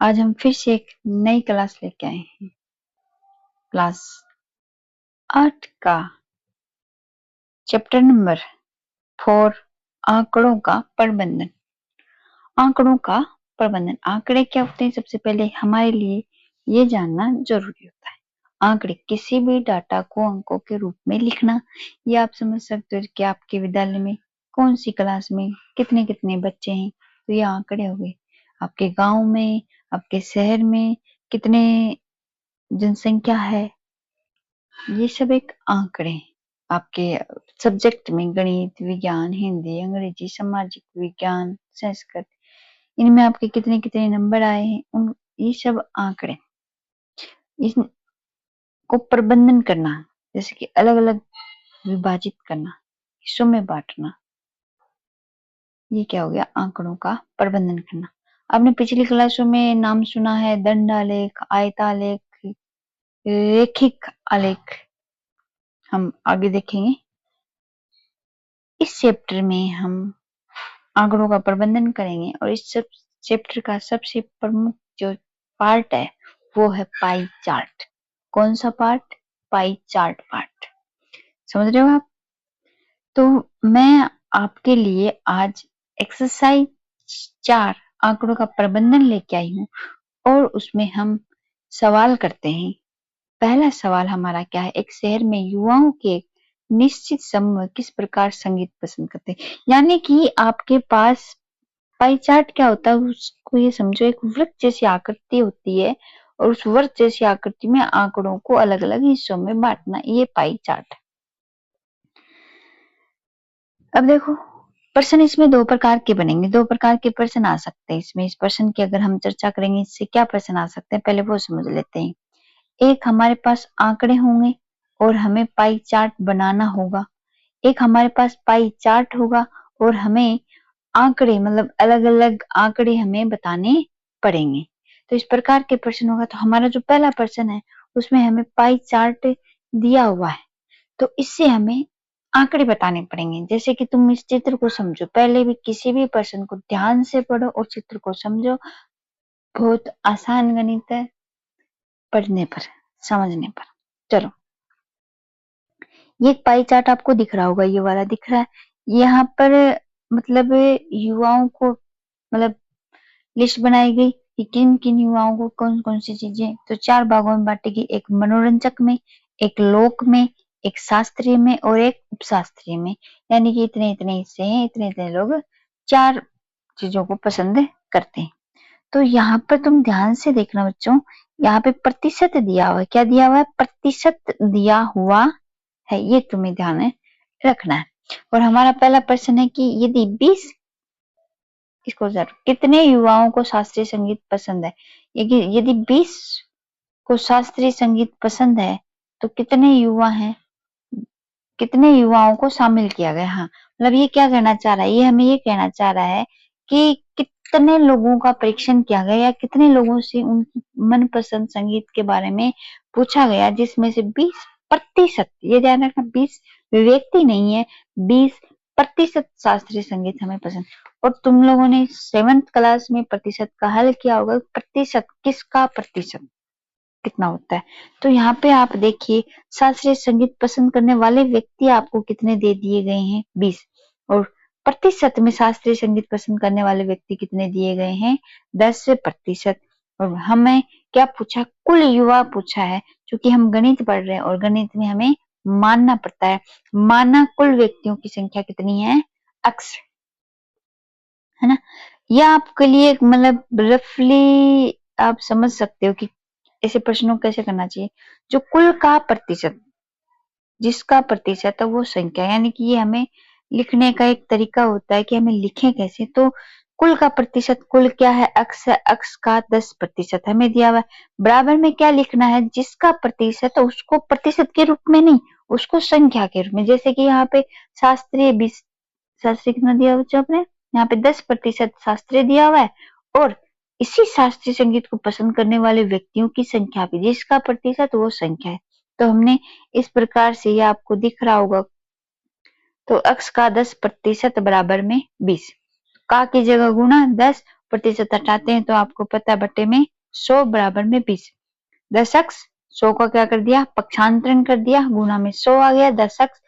आज हम फिर से एक नई क्लास लेके आए हैं। क्लास 8 का चैप्टर नंबर 4 आंकड़ों का प्रबंधन। आंकड़ों का प्रबंधन। आंकड़े क्या होते हैं? सबसे पहले हमारे लिए ये जानना जरूरी होता है। आंकड़े किसी भी डाटा को अंकों के रूप में लिखना। ये आप समझ सकते हो कि आपके विद्यालय में कौन सी क्लास में कितने कितने बच्चे हैं, तो ये आंकड़े हो गए। आपके गांव में, आपके शहर में कितने जनसंख्या है, ये सब एक आंकड़े हैं। आपके सब्जेक्ट में गणित, विज्ञान, हिंदी, अंग्रेजी, सामाजिक विज्ञान, संस्कृत, इनमें आपके कितने कितने नंबर आए हैं, ये सब आंकड़े। इसको प्रबंधन करना, जैसे कि अलग अलग विभाजित करना, हिस्सों में बांटना, ये क्या हो गया? आंकड़ों का प्रबंधन करना। आपने पिछली क्लासों में नाम सुना है दंडालेख, आयतालेख, रेखिक आलेख। हम आगे देखेंगे। इस चैप्टर में हम आंकड़ों का प्रबंधन करेंगे और इस सब चैप्टर का सबसे प्रमुख जो पार्ट है वो है पाई चार्ट। कौन सा पार्ट? Pie chart part. समझ रहे हो आप? तो मैं आपके लिए आज एक्सरसाइज 4 आंकड़ों का प्रबंधन लेके आई हूँ और उसमें हम सवाल करते हैं। पहला सवाल हमारा क्या है? एक शहर में युवाओं के निश्चित समूह किस प्रकार संगीत पसंद करते हैं। यानी कि आपके पास पाई चार्ट क्या होता है, उसको ये समझो एक वृत्त जैसी आकृति होती है और उस वृत्त जैसी आकृति में आंकड़ों को अलग अलग हिस्सों में बांटना, ये पाई चार्ट है। अब देखो, प्रश्न इसमें 2 प्रकार के बनेंगे। 2 प्रकार के प्रश्न आ सकते हैं इसमें। इस प्रश्न की अगर हम चर्चा करेंगे, इससे क्या प्रश्न आ सकते हैं पहले वो समझ लेते हैं। एक, हमारे पास आंकड़े होंगे और हमें पाई चार्ट बनाना होगा। एक हमारे पास पाई चार्ट होगा और हमें आंकड़े, मतलब अलग अलग आंकड़े हमें बताने पड़ेंगे। तो इस प्रकार के प्रश्न होगा। तो हमारा जो पहला प्रश्न है उसमें हमें पाई चार्ट दिया हुआ है, तो इससे हमें आंकड़े बताने पड़ेंगे। जैसे कि तुम इस चित्र को समझो, पहले भी किसी भी प्रश्न को ध्यान से पढ़ो और चित्र को समझो। बहुत आसान गणित है पढ़ने पर, समझने पर। चलो, ये पाई चार्ट आपको दिख रहा होगा, ये वाला दिख रहा है। यहाँ पर मतलब युवाओं को, मतलब लिस्ट बनाई गई कि किन किन युवाओं को कौन कौन सी चीजें, तो 4 भागों में बांटेगी। एक मनोरंजक में, एक लोक में, एक शास्त्रीय में और एक उपशास्त्रीय में। यानी कि इतने इतने हिस्से हैं, इतने इतने लोग 4 चीजों को पसंद करते हैं। तो यहाँ पर तुम ध्यान से देखना बच्चों, यहाँ पे प्रतिशत दिया हुआ है। क्या दिया हुआ है? प्रतिशत दिया हुआ है, ये तुम्हें ध्यान में रखना है। और हमारा पहला प्रश्न है कि यदि 20, इसको जरूर, कितने युवाओं को शास्त्रीय संगीत पसंद है। यदि 20 को शास्त्रीय संगीत पसंद है तो कितने युवा हैं, कितने युवाओं को शामिल किया गया। हाँ, मतलब ये क्या कहना चाह रहा है? ये हमें ये कहना चाह रहा है कि कितने लोगों का परीक्षण किया गया या कितने लोगों से उनकी मनपसंद संगीत के बारे में पूछा गया, जिसमें से 20%, ये ध्यान रखना, 20 व्यक्ति नहीं है, 20% शास्त्रीय संगीत हमें पसंद। और तुम लोगों ने 7th क्लास में प्रतिशत का हल किया होगा। प्रतिशत किसका? प्रतिशत कितना होता है। तो यहाँ पे आप देखिए, शास्त्रीय संगीत पसंद करने वाले व्यक्ति आपको कितने दे दिए गए हैं? 20। और प्रतिशत में शास्त्रीय संगीत पसंद करने वाले व्यक्ति कितने दिए गए हैं? 10%। और हमें क्या पूछा? कुल युवा पूछा है, क्योंकि हम गणित पढ़ रहे हैं और गणित में हमें मानना पड़ता है। माना कुल व्यक्तियों की संख्या कितनी है? x, है ना। यह आपके लिए मतलब रफली आप समझ सकते हो कि ऐसे प्रश्नों को कैसे करना चाहिए। जो कुल का प्रतिशत, जिसका प्रतिशत है वो संख्या, यानी कि ये हमें लिखने का एक तरीका होता है कि हमें लिखें कैसे। तो कुल का प्रतिशत, कुल क्या है? अक्स है, अक्स का 10% हमें दिया हुआ है। बराबर में क्या लिखना है? जिसका प्रतिशत है उसको प्रतिशत के रूप में नहीं, उसको संख्या के रूप में। जैसे कि यहाँ पे शास्त्रीय 20, शास्त्रीय कितना दिया हुआ आपने? यहाँ पे 10% शास्त्रीय दिया हुआ है और इसी शास्त्रीय संगीत को पसंद करने वाले व्यक्तियों की संख्या भी, जिसका प्रतिशत वो संख्या है। तो हमने इस प्रकार से, ये आपको दिख रहा होगा, तो x का 10% बराबर में 20, का की जगह गुणा 10 प्रतिशत हटाते हैं तो आपको पता है बटे में 100 बराबर में 20। 10x 100 का क्या कर दिया, पक्षांतरण कर दिया, गुणा में 100 आ गया। 10x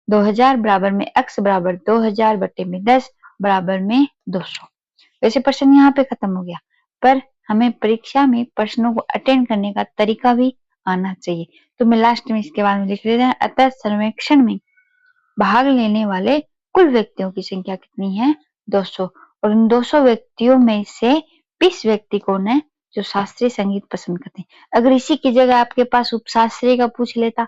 2000 बराबर में x बराबर 2000 बटे में 10 बराबर में 200। वैसे प्रश्न यहाँ पे खत्म हो गया, पर हमें परीक्षा में प्रश्नों को अटेंड करने का तरीका भी आना चाहिए। तो मैं लास्ट में इसके बारे में लिख देता है। अतः सर्वेक्षण में भाग लेने वाले कुल व्यक्तियों की संख्या कितनी है, 200। और इन 200 व्यक्तियों में से 20 व्यक्ति कौन है, जो शास्त्रीय संगीत पसंद करते हैं। अगर इसी की जगह आपके पास उपशास्त्रीय का पूछ लेता,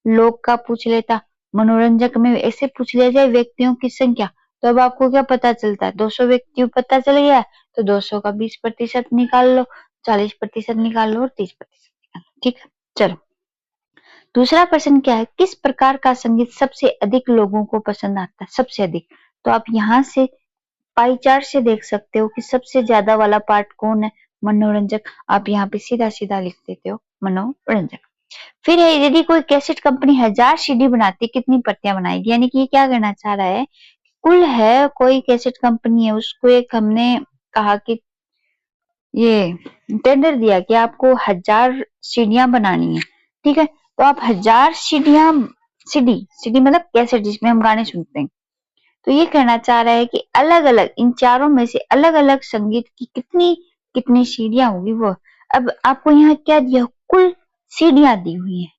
लोक का पूछ लेता, मनोरंजक में ऐसे पूछ लिया जाए व्यक्तियों की संख्या, तो अब आपको क्या पता चलता है, 200 व्यक्ति पता चल गया, तो 200 का 20% निकाल लो, 40% निकाल लो और 30% निकाल लो। ठीक है, चलो दूसरा प्रश्न क्या है, किस प्रकार का संगीत सबसे अधिक लोगों को पसंद आता है, सबसे अधिक। तो आप यहाँ से पाई चार्ट से देख सकते हो कि सबसे ज्यादा वाला पार्ट कौन है, मनोरंजक। आप यहाँ पे सीधा सीधा लिख देते हो मनोरंजक। फिर है, यदि कोई कैसेट कंपनी 1000 सीडी बनाती, कितनी प्रतियां बनाएगी। यानी कि ये क्या कहना चाह रहा है, कुल है कोई कैसेट कंपनी है, उसको एक हमने कहा कि ये टेंडर दिया कि आपको 1000 सीडियां बनानी है, ठीक है। तो आप 1000 सीडियां, सीडी मतलब कैसेट जिसमें हम गाने सुनते हैं। तो ये कहना चाह रहा है कि अलग अलग इन चारों में से अलग अलग संगीत की कितनी कितनी सीडियां होगी वो। अब आपको यहाँ क्या दिया, कुल सीडियां दी हुई है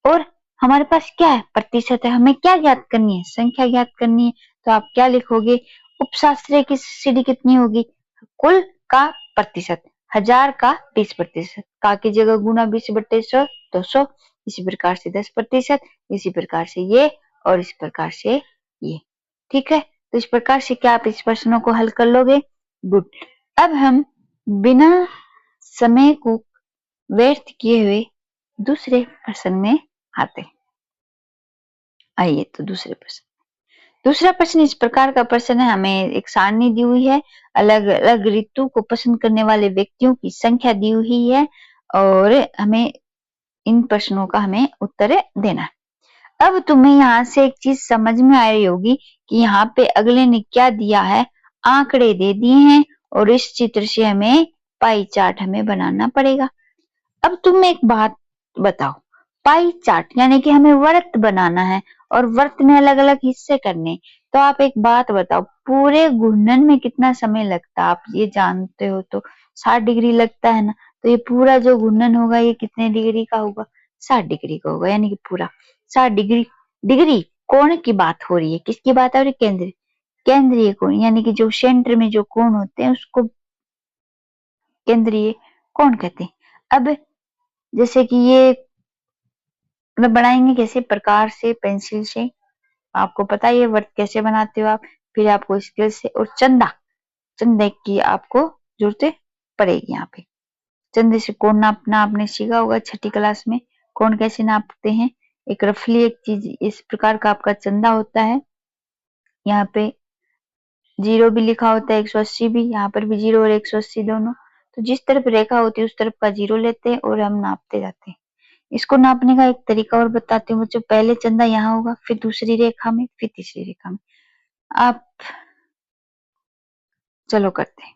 और हमारे पास क्या है, प्रतिशत है। हमें क्या ज्ञात करनी है, संख्या ज्ञात करनी है। तो आप क्या लिखोगे, उपशास्त्रीय की सीडी कितनी होगी, कुल का प्रतिशत, 1000 का 20%, का की जगह गुना 20/100 200, इसी प्रकार से 10%, इसी प्रकार से ये और इस प्रकार से ये। ठीक है, तो इस प्रकार से क्या आप इस प्रश्नों को हल कर लोगे। गुड। अब हम बिना समय को व्यर्थ किए हुए दूसरे प्रश्न में आते। आइए तो दूसरा प्रश्न इस प्रकार का प्रश्न है, हमें एक सारणी दी हुई है, अलग अलग ऋतु को पसंद करने वाले व्यक्तियों की संख्या दी हुई है और हमें इन प्रश्नों का हमें उत्तर देना है। अब तुम्हें यहाँ से एक चीज समझ में आ रही होगी कि यहाँ पे अगले ने क्या दिया है, आंकड़े दे दिए हैं और इस चित्र से हमें पाई चार्ट हमें बनाना पड़ेगा। अब तुम एक बात बताओ, पाई चार्ट यानी कि हमें वृत्त बनाना है और वृत्त में अलग अलग हिस्से करने। तो आप एक बात बताओ, पूरे घूर्णन में कितना समय लगता है, आप ये जानते हो तो 60 डिग्री लगता है ना। तो ये पूरा जो घूर्णन होगा ये कितने डिग्री का होगा, 60 डिग्री का होगा। यानी कि पूरा 60 डिग्री। डिग्री कोण की बात हो रही है, किसकी बात हो रही है, केंद्रीय कोण, यानी कि जो सेंटर में जो कोण होते हैं उसको केंद्रीय कोण कहते हैं। अब जैसे कि ये मतलब बनाएंगे कैसे प्रकार से, पेंसिल से, आपको पता है ये वर्ड कैसे बनाते हो आप। फिर आपको स्केल से और चंदे की आपको जरूरत पड़ेगी। यहाँ पे चंदे से कोण नापना आपने सीखा होगा छठी क्लास में, कोण कैसे नापते हैं। एक रफली एक चीज इस प्रकार का आपका चंदा होता है, यहाँ पे 0 भी लिखा होता है, 180 भी, यहाँ पर भी 0 और 180 दोनों। तो जिस तरफ रेखा होती है उस तरफ का 0 लेते हैं और हम नापते जाते हैं। इसको नापने का एक तरीका और बताती हूँ बच्चों, पहले चंदा यहाँ होगा, फिर दूसरी रेखा में, फिर तीसरी रेखा में। आप चलो करते हैं।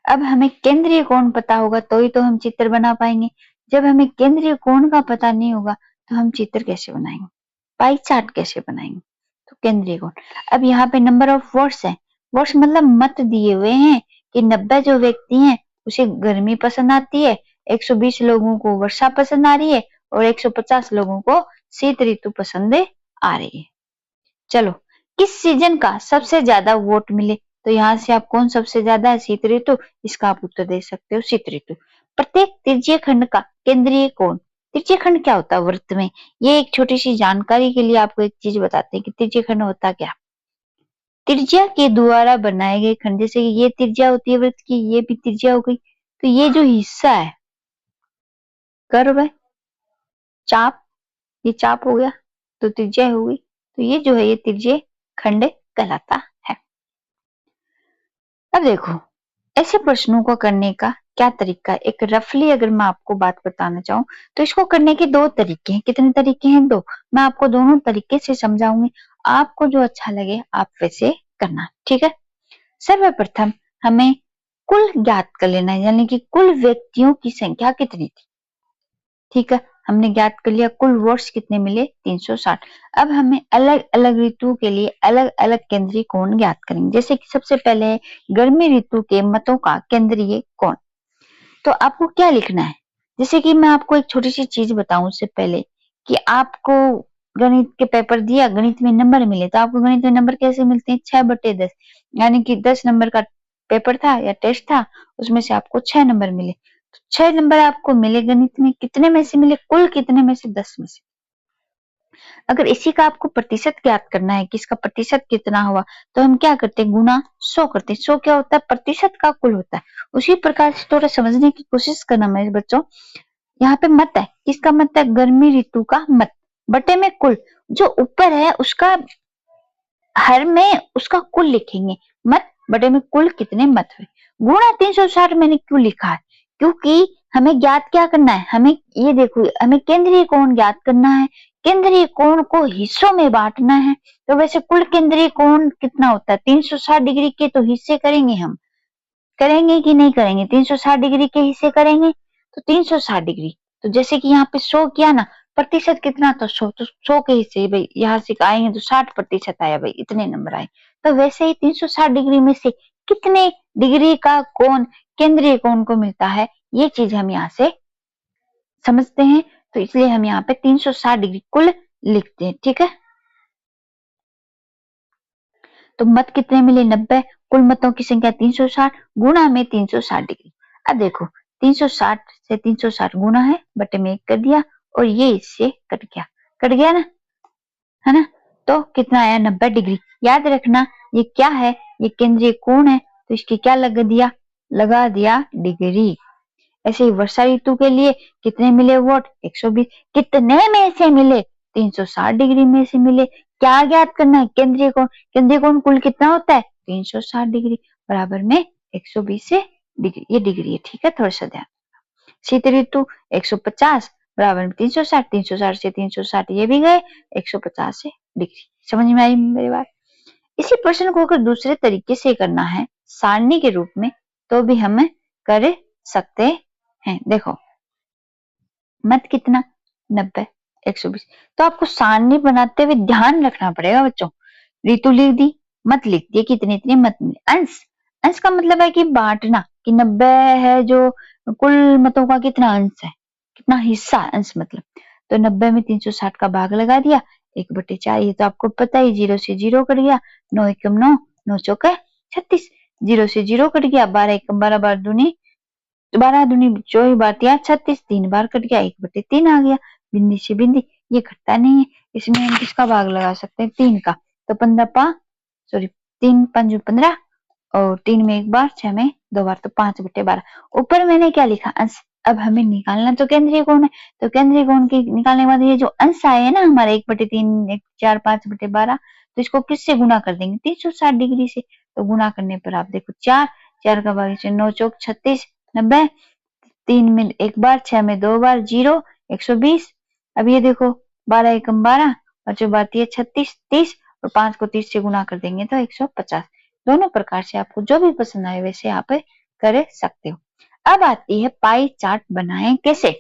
अब हमें केंद्रीय कोण पता होगा तो ही तो हम चित्र बना पाएंगे। जब हमें केंद्रीय कोण का पता नहीं होगा तो हम चित्र कैसे बनाएंगे, पाई चार्ट कैसे बनाएंगे। तो केंद्रीय कोण। अब यहाँ पे नंबर ऑफ वोट्स है, वोट्स मतलब मत दिए हुए हैं कि 90 जो व्यक्ति हैं उसे गर्मी पसंद आती है, 120 लोगों को वर्षा पसंद आ रही है और 150 लोगों को शीत ऋतु पसंद आ रही है। चलो, किस सीजन का सबसे ज्यादा वोट मिले। तो यहाँ से आप कौन सबसे ज्यादा है, शीत ऋतु, इसका आप उत्तर दे सकते हो शीत ऋतु। प्रत्येक त्रिज्यीय खंड का केंद्रीय कोण, त्रिज्यीय खंड क्या होता है वृत्त में, ये एक छोटी सी जानकारी के लिए आपको एक चीज बताते हैं कि त्रिज्यीय खंड होता क्या। त्रिज्या के द्वारा बनाए गए खंड, जैसे कि ये त्रिज्या होती है वृत्त की, ये भी त्रिज्या हो गई। तो ये जो हिस्सा है कर्व है, चाप, ये चाप हो गया तो त्रिज्या हो गई। तो ये जो है ये त्रिज्यीय खंड कहलाता है। अब देखो ऐसे प्रश्नों को करने का क्या तरीका है। एक रफली अगर मैं आपको बात बताना चाहूं तो इसको करने के दो तरीके हैं। कितने तरीके हैं, दो। मैं आपको दोनों तरीके से समझाऊंगी, आपको जो अच्छा लगे आप वैसे करना, ठीक है। सर्वप्रथम हमें कुल ज्ञात कर लेना है, यानी कि कुल व्यक्तियों की संख्या कितनी थी। ठीक है, हमने ज्ञात कर लिया कुल वर्ष कितने मिले 360। अब हमें अलग अलग ऋतु के लिए अलग अलग केंद्रीय कोण ज्ञात करेंगे। जैसे कि सबसे पहले गर्मी ऋतु के मतों का केंद्रीय कोण। तो आपको क्या लिखना है, जैसे कि मैं आपको एक छोटी सी चीज बताऊं उससे पहले कि आपको गणित के पेपर दिया, गणित में नंबर मिले, तो आपको गणित में नंबर कैसे मिलते हैं 6/10, यानी कि 10 नंबर का पेपर था या टेस्ट था, उसमें से आपको 6 नंबर मिले। तो 6 नंबर आपको मिले गणित में, कितने में से मिले, कुल कितने में से 10 में से। अगर इसी का आपको प्रतिशत ज्ञात करना है कि इसका प्रतिशत कितना हुआ, तो हम क्या करते हैं, गुना 100 करते हैं। 100 क्या होता है, प्रतिशत का कुल होता है। उसी प्रकार से थोड़ा समझने की कोशिश करना मेरे बच्चों। यहाँ पे मत है, किसका मत है, गर्मी ऋतु का मत बटे में कुल, जो ऊपर है उसका हर में उसका कुल लिखेंगे, मत बटे में कुल कितने मत हुए, गुणा 360 मैंने क्यों लिखा है, क्योंकि हमें ज्ञात क्या करना है, हमें ये देखो, हमें केंद्रीय कोण ज्ञात करना है, केंद्रीय कोण को हिस्सों में बांटना है। तो वैसे कुल केंद्रीय कोण कितना होता है, 360 डिग्री के तो हिस्से करेंगे, हम करेंगे कि नहीं करेंगे, 360 डिग्री के हिस्से करेंगे, तो 360 डिग्री। तो जैसे कि यहाँ पे 100 किया ना, प्रतिशत कितना था 100, तो 100 के हिस्से भाई यहाँ से आएंगे तो 60% आया, भाई इतने नंबर आए। तो वैसे ही 360 डिग्री में से कितने डिग्री का कोण केंद्रीय कोण को मिलता है, ये चीज हम यहाँ से समझते हैं। तो इसलिए हम यहाँ पे 360 डिग्री कुल लिखते हैं। ठीक है, तो मत कितने मिले 90, कुल मतों की संख्या 360 गुणा में 360 डिग्री। अब देखो 360 से 360 गुणा है, बटे में 1 कर दिया, और ये इससे कट गया ना, है ना। तो कितना आया 90 डिग्री। याद रखना ये क्या है, ये केंद्रीय कोण है, तो इसकी क्या लगा दिया डिग्री। ऐसे ही वर्षा ऋतु के लिए कितने मिले वोट 120, कितने में से मिले 360 डिग्री में से मिले। क्या ज्ञात करना है, केंद्रीय कोण, केंद्रीय कोण कुल कितना होता है 360 डिग्री बराबर में 120 से डिग्री, ये डिग्री है। ठीक है, थोड़ा सा ध्यान। शीत ऋतु 150 बराबर में 360, 360 से 360 ये भी गए, 150 से डिग्री। समझ में आई मेरी बात। इसी प्रश्न को अगर दूसरे तरीके से करना है सारणी के रूप में, तो भी हम कर सकते हैं। देखो मत कितना 90, 120, तो आपको सारणी बनाते हुए ध्यान रखना पड़ेगा बच्चों। ऋतु लिख दी, मत लिख दिए, कितने इतने मत मिले। अंश, अंश का मतलब है कि बांटना, कि 90 है जो कुल मतों का कितना अंश है, कितना हिस्सा, अंश मतलब। तो 90 में 360 का भाग लगा दिया, 1/4, ये तो आपको पता ही, 0 से 0 कट गया, 9 एकम 9, 9 चौके 36, 0 से 0 कट गया, 12 एकम 12, 12 दूनी 12 दूनी 24, 12 36, 3 बार कट गया, 1/3 आ गया। बिंदी से बिंदी ये घटता नहीं है, इसमें हम किसका भाग लगा सकते हैं 3 का। तो 3 5 15, और 3 में 1 बार, 6 में 2 बार, तो 5/12। ऊपर मैंने क्या लिखा, अंश। अब हमें निकालना तो केंद्रीय कोण है, तो केंद्रीय कोण के निकालने के बाद ये जो अंश आए हैं ना हमारे 1/3, 1 4 5/12, तो इसको किससे गुना कर देंगे 360 डिग्री से। तो गुना करने पर आप देखो 4 4 का भाग 9 चौक 36, 90, 3 में 1 बार, 6 में 2 बार, 0, 120। अब ये देखो 12 एकम 12, और जो बात है 36, 30, और 5 को 30 से गुना कर देंगे तो 150। दोनों प्रकार से आपको जो भी पसंद आए वैसे आप कर सकते हो। अब आती है पाई चार्ट बनाएं कैसे।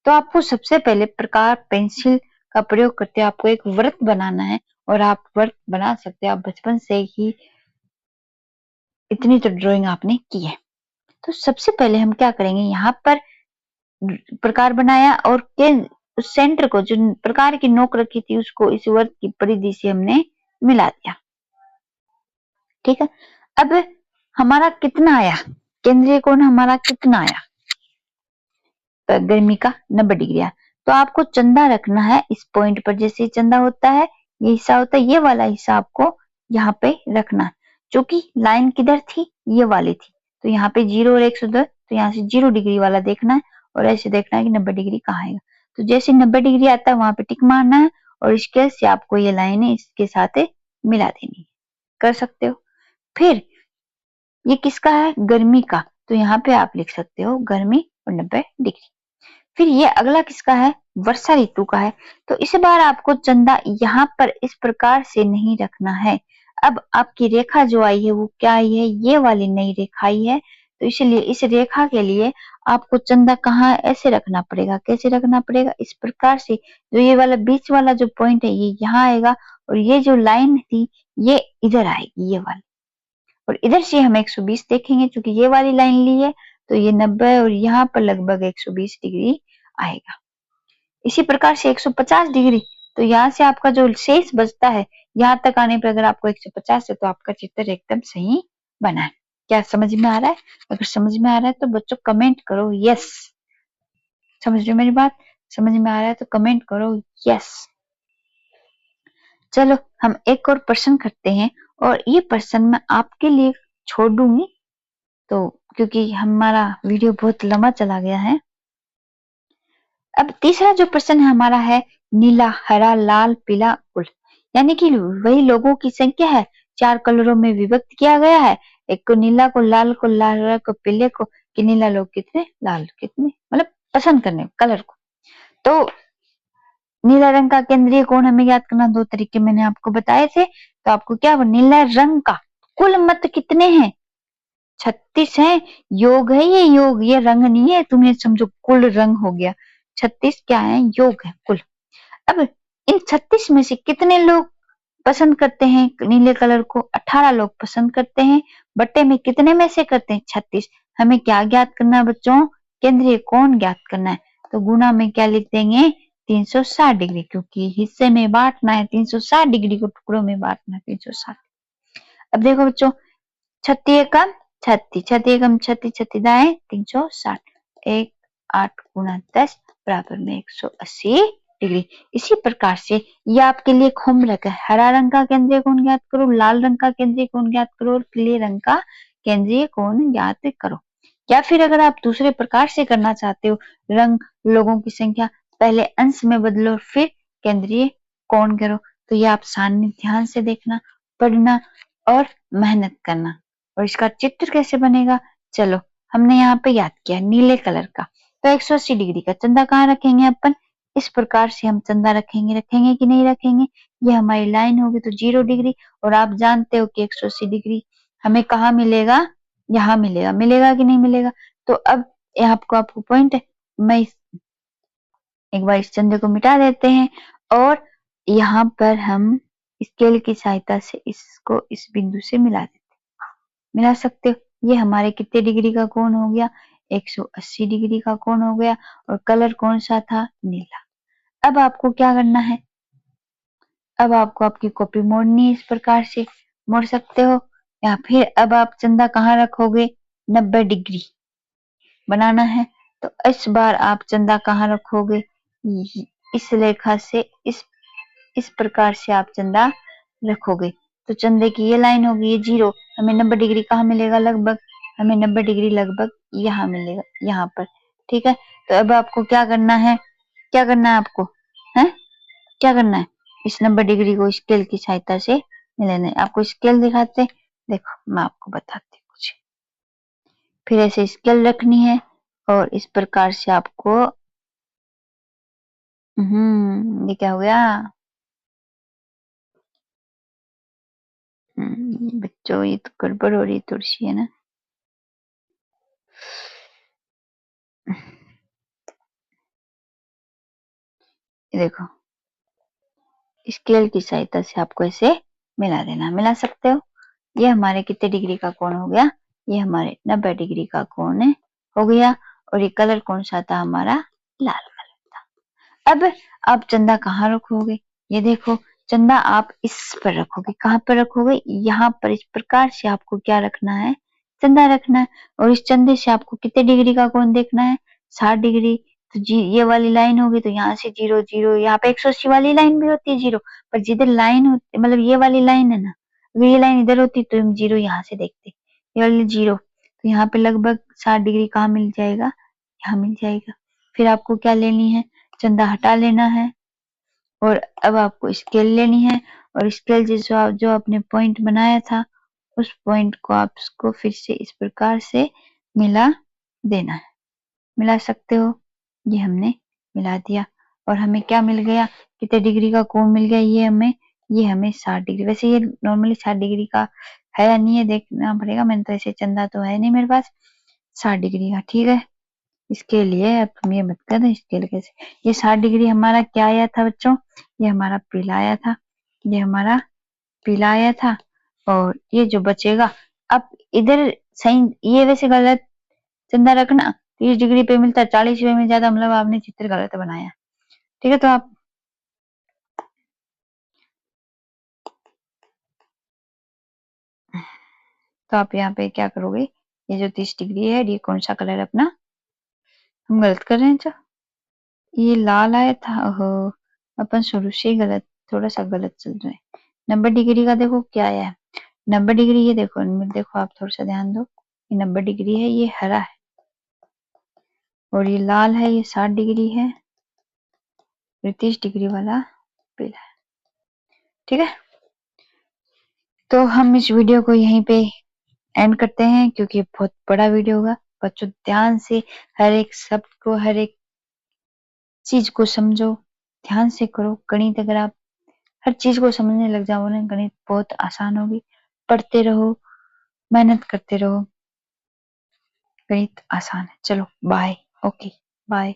तो आपको सबसे पहले प्रकार पेंसिल का प्रयोग करते आपको एक वृत्त बनाना है, और आप वृत्त बना सकते हो, आप बचपन से ही इतनी तो ड्राइंग आपने की है। तो सबसे पहले हम क्या करेंगे, यहाँ पर प्रकार बनाया, और के उस सेंटर को, जो प्रकार की नोक रखी थी, उसको इस वृत्त की परिधि से हमने मिला दिया। ठीक है, अब हमारा कितना आया, केंद्रीय कोण हमारा कितना आया, तो गर्मी का 90 डिग्री आया। तो आपको चंदा रखना है इस पॉइंट पर, जैसे चंदा होता है, ये हिस्सा होता है, ये वाला हिस्सा आपको यहाँ पे रखना है। जो कि लाइन किधर थी, ये वाली थी, तो यहाँ पे 0 और 110, तो यहाँ से 0 डिग्री वाला देखना है, और ऐसे देखना है कि 90 डिग्री कहाँ आएगा। तो जैसे 90 डिग्री आता है वहां पे टिक मारना है, और इसके से आपको ये लाइनें इसके साथ मिला देनी है, कर सकते हो। फिर ये किसका है, गर्मी का, तो यहाँ पे आप लिख सकते हो गर्मी और 90 डिग्री। फिर ये अगला किसका है, वर्षा ऋतु का है। तो इस बार आपको चंदा यहाँ पर इस प्रकार से नहीं रखना है। अब आपकी रेखा जो आई है वो क्या आई है, ये वाली नई रेखा आई है, तो इसलिए इस रेखा के लिए आपको चंदा कहाँ ऐसे रखना पड़ेगा, कैसे रखना पड़ेगा, इस प्रकार से। जो ये वाला बीच वाला जो पॉइंट है ये यहाँ आएगा और ये जो लाइन थी ये इधर आएगी, ये वाली, और इधर से हम 120 देखेंगे क्योंकि ये वाली लाइन ली है तो ये 90 और यहाँ पर लगभग 120 डिग्री आएगा। इसी प्रकार से 150 डिग्री, तो यहाँ से आपका जो शेष बचता है यहाँ तक आने पर अगर आपको 150 है तो आपका चित्र एकदम सही बना है। क्या समझ में आ रहा है? अगर समझ में आ रहा है तो बच्चों कमेंट करो यस। समझ रहे हो मेरी बात? समझ में आ रहा है तो कमेंट करो यस। चलो हम एक और प्रश्न करते हैं और ये प्रश्न मैं आपके लिए छोड़ दूंगी तो क्योंकि हमारा वीडियो बहुत लंबा चला गया है। अब तीसरा जो प्रश्न है हमारा है नीला, हरा, लाल, पीला, कुल, यानी कि वही लोगों की संख्या है, 4 कलरों में विभक्त किया गया है, एक को नीला को, लाल को, लाल को, पीले को, कि नीला लोग कितने, लाल कितने, मतलब पसंद करने कलर को। तो नीला रंग का केंद्रीय कोण हमें याद करना, 2 तरीके मैंने आपको बताए थे। तो आपको क्या, नीला रंग का कुल मत कितने हैं, 36 है। योग है ये, योग, ये रंग नहीं है, तुम्हें समझो कुल रंग हो गया। 36 क्या है, योग है कुल। अब इन 36 में से कितने लोग पसंद करते हैं नीले कलर को, 18 लोग पसंद करते हैं। बट्टे में कितने में से करते हैं, 36। हमें क्या ज्ञात करना है बच्चों, केंद्रीय कोण ज्ञात करना है। तो गुना में क्या लिख देंगे, 360 डिग्री, क्योंकि हिस्से में बांटना है, 360 डिग्री को टुकड़ों में बांटना है, 360। अब देखो बच्चों, 36 एकम 36, 36 एकम 36, 36 दाएं 360, 1 8 गुना 10 बराबर में 180 डिग्री। इसी प्रकार से ये आपके लिए होमवर्क है, हरा रंग का केंद्रीय कोण ज्ञात करो, लाल रंग का केंद्रीय कोण ज्ञात करो और पीले रंग का केंद्रीय कोण ज्ञात करो। या फिर अगर आप दूसरे प्रकार से करना चाहते हो, रंग, लोगों की संख्या, पहले अंश में बदलो फिर केंद्रीय कोण करो, तो ये आप सामने ध्यान से देखना, पढ़ना और मेहनत करना। और इसका चित्र कैसे बनेगा, चलो हमने यहाँ पे याद किया नीले कलर का, तो 180 डिग्री का चंदा कहाँ रखेंगे अपन, इस प्रकार से हम चंदा रखेंगे, रखेंगे कि नहीं रखेंगे, ये हमारी लाइन होगी तो 0 डिग्री। और आप जानते हो कि 180 डिग्री हमें कहाँ मिलेगा, यहाँ मिलेगा, मिलेगा कि नहीं मिलेगा। तो अब आपको पॉइंट है, मैं एक बार इस चंदे को मिटा देते हैं और यहाँ पर हम स्केल की सहायता से इसको इस बिंदु से मिला देते हैं, मिला सकते हो। ये हमारे कितने डिग्री का कोण हो गया, 180 डिग्री का कोण हो गया। और कलर कौन सा था, नीला। अब आपको क्या करना है, अब आपको आपकी कॉपी मोड़नी है, इस प्रकार से मोड़ सकते हो। या फिर अब आप चंदा कहाँ रखोगे, 90 डिग्री बनाना है, तो इस बार आप चंदा कहाँ रखोगे, इस रेखा से इस प्रकार से आप चंदा रखोगे। तो चंदे की ये लाइन होगी, ये 0, हमें 90 डिग्री कहाँ मिलेगा, लगभग हमें 90 डिग्री लगभग यहाँ मिलेगा, यहाँ पर। ठीक है, तो अब आपको क्या करना है, क्या करना है आपको, है क्या करना है, इस 90 डिग्री को स्केल की सहायता से मिलाना है। आपको स्केल दिखाते, देखो मैं आपको बताती हूँ कुछ। फिर ऐसे स्केल रखनी है और इस प्रकार से आपको, ये क्या हो गया, बच्चों ये तो गड़बड़ हो रही है थोड़ी सी, है ना। देखो स्केल की सहायता से आपको ऐसे मिला देना, मिला सकते हो। ये हमारे कितने डिग्री का कोण हो गया, ये हमारे 90 डिग्री का कोण हो गया। और ये कलर कौन सा था, हमारा लाल कलर था। अब आप चंदा कहाँ रखोगे, ये देखो चंदा आप इस पर रखोगे, कहाँ पर रखोगे, यहाँ पर। इस प्रकार से आपको क्या रखना है, चंदा रखना है। और इस चंदे से आपको कितने डिग्री का कोण देखना है, 60 डिग्री। तो ये वाली लाइन होगी तो यहाँ से 0 0, यहाँ पे 180 वाली लाइन भी होती है 0, पर जिधर लाइन होती, मतलब ये वाली लाइन है ना, अगर ये लाइन इधर होती तो हम 0 यहाँ से देखते, ये वाली 0, तो यहाँ पे लगभग 60 डिग्री कहाँ मिल जाएगा, यहाँ मिल जाएगा। फिर आपको क्या लेनी है, चंदा हटा लेना है और अब आपको स्केल लेनी है। और स्केल जो आपने पॉइंट बनाया था उस पॉइंट को आपको फिर से इस प्रकार से मिला देना है, मिला सकते हो। ये हमने मिला दिया और हमें क्या मिल गया, कितने डिग्री का कोण मिल गया, ये हमें 60 डिग्री। वैसे ये नॉर्मली 60 डिग्री का है या नहीं है देखना पड़ेगा, मैंने तो ऐसे चंदा तो है नहीं मेरे पास, 60 डिग्री का, ठीक है। इसके लिए अब तुम ये मत करना, इसके लिए कैसे, ये 60 डिग्री हमारा क्या आया था बच्चों, ये हमारा पीला आया था, ये हमारा पीला आया था, और ये जो बचेगा, अब इधर सही, ये वैसे गलत चंदा रखना, 30 डिग्री पे मिलता है, 40 पे मिल जाता, मतलब आपने चित्र गलत बनाया, ठीक है। तो आप यहाँ पे क्या करोगे, ये जो 30 डिग्री है, ये कौन सा कलर है अपना, हम गलत कर रहे हैं जो, ये लाल आया था, ओहो, अपन शुरू से ही गलत, थोड़ा सा गलत चल रहे हैं। 90 डिग्री का देखो क्या आया है, 90 डिग्री, ये देखो, इनमें देखो, आप थोड़ा सा ध्यान दो, ये 90 डिग्री है, ये हरा है, और ये लाल है, ये 60 डिग्री है, और 30 डिग्री वाला पीला है, ठीक है। तो हम इस वीडियो को यहीं पे एंड करते हैं, क्योंकि बहुत बड़ा वीडियो होगा। बच्चों ध्यान से हर एक शब्द को, हर एक चीज को समझो, ध्यान से करो गणित। अगर आप हर चीज को समझने लग जाओ ना, गणित बहुत आसान होगी। पढ़ते रहो, मेहनत करते रहो, गणित आसान है। चलो बाय, ओके बाय।